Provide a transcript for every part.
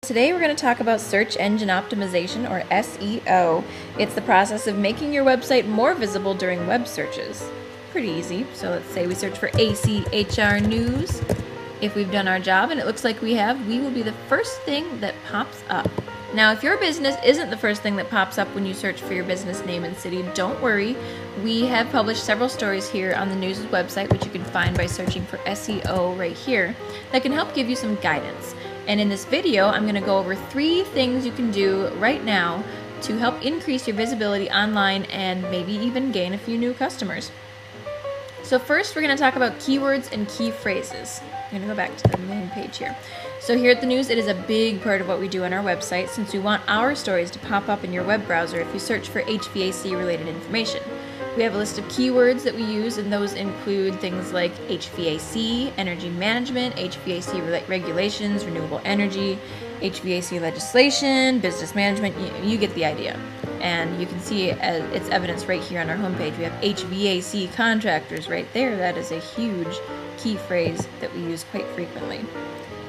Today we're going to talk about search engine optimization, or SEO. It's the process of making your website more visible during web searches. Pretty easy. So let's say we search for ACHR News. If we've done our job, and it looks like we have, we will be the first thing that pops up. Now, if your business isn't the first thing that pops up when you search for your business name and city, don't worry. We have published several stories here on the News' website, which you can find by searching for SEO right here, that can help give you some guidance. And in this video, I'm going to go over 3 things you can do right now to help increase your visibility online and maybe even gain a few new customers. So first, we're going to talk about keywords and key phrases. I'm going to go back to the main page here. So here at the News, it is a big part of what we do on our website, since we want our stories to pop up in your web browser if you search for HVAC related information. We have a list of keywords that we use, and those include things like HVAC, energy management, HVAC regulations, renewable energy, HVAC legislation, business management. You get the idea. And you can see its evidence right here on our homepage. We have HVAC contractors right there. That is a huge key phrase that we use quite frequently.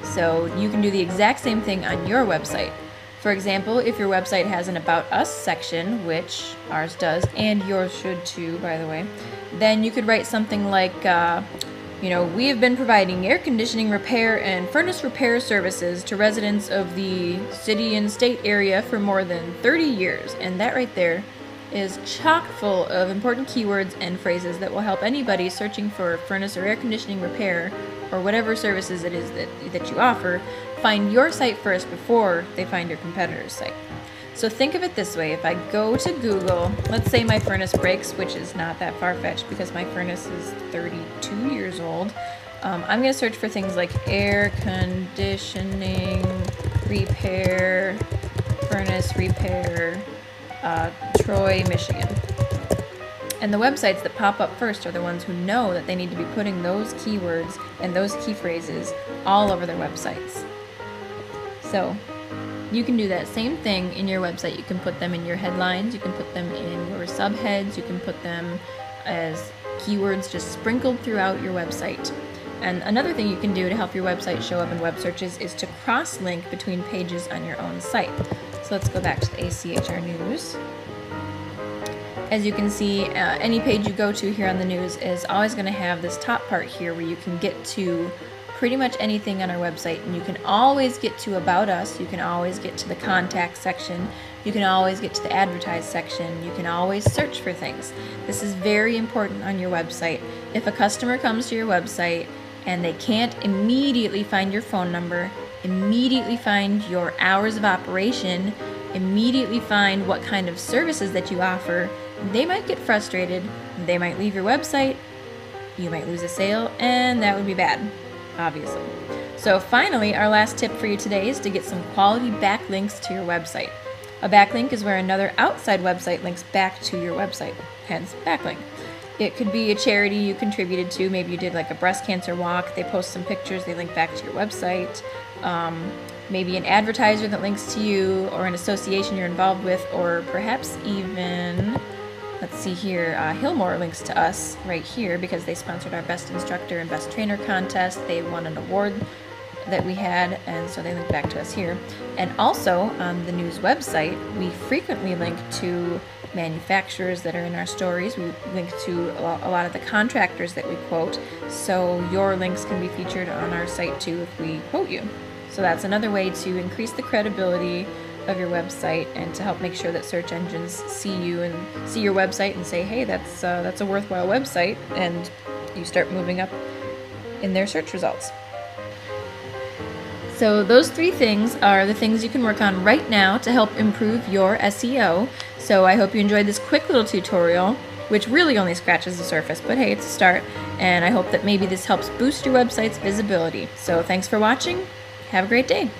So you can do the exact same thing on your website. For example, if your website has an About Us section, which ours does, and yours should too, by the way, then you could write something like, we have been providing air conditioning repair and furnace repair services to residents of the city and state area for more than 30 years. And that right there is chock full of important keywords and phrases that will help anybody searching for furnace or air conditioning repair or whatever services it is that you offer find your site first before they find your competitor's site. So think of it this way: if I go to Google, let's say my furnace breaks, which is not that far-fetched because my furnace is 32 years old, I'm going to search for things like air conditioning repair, furnace repair, Troy, Michigan. And the websites that pop up first are the ones who know that they need to be putting those keywords and those key phrases all over their websites. So you can do that same thing in your website. You can put them in your headlines, you can put them in your subheads, you can put them as keywords just sprinkled throughout your website. And another thing you can do to help your website show up in web searches is to cross-link between pages on your own site. So let's go back to the ACHR News. As you can see, any page you go to here on the News is always going to have this top part here where you can get to pretty much anything on our website, and you can always get to About Us, you can always get to the Contact section, you can always get to the Advertise section, you can always search for things. This is very important on your website. If a customer comes to your website and they can't immediately find your phone number, immediately find your hours of operation, immediately find what kind of services that you offer, they might get frustrated, they might leave your website, you might lose a sale, and that would be bad, obviously. So finally, our last tip for you today is to get some quality backlinks to your website. A backlink is where another outside website links back to your website, hence backlink. It could be a charity you contributed to. Maybe you did like a breast cancer walk, they post some pictures, they link back to your website. Maybe an advertiser that links to you, or an association you're involved with, or perhaps even, let's see here, Hillmore links to us right here because they sponsored our Best Instructor and Best Trainer contest. They won an award that we had, and so they link back to us here. And also on the News website, we frequently link to manufacturers that are in our stories. We link to a lot of the contractors that we quote, so your links can be featured on our site too if we quote you. So that's another way to increase the credibility of your website and to help make sure that search engines see you and see your website and say, hey, that's a worthwhile website, and you start moving up in their search results. So those 3 things are the things you can work on right now to help improve your SEO. So I hope you enjoyed this quick little tutorial, which really only scratches the surface, but hey, it's a start, and I hope that maybe this helps boost your website's visibility. So thanks for watching. Have a great day.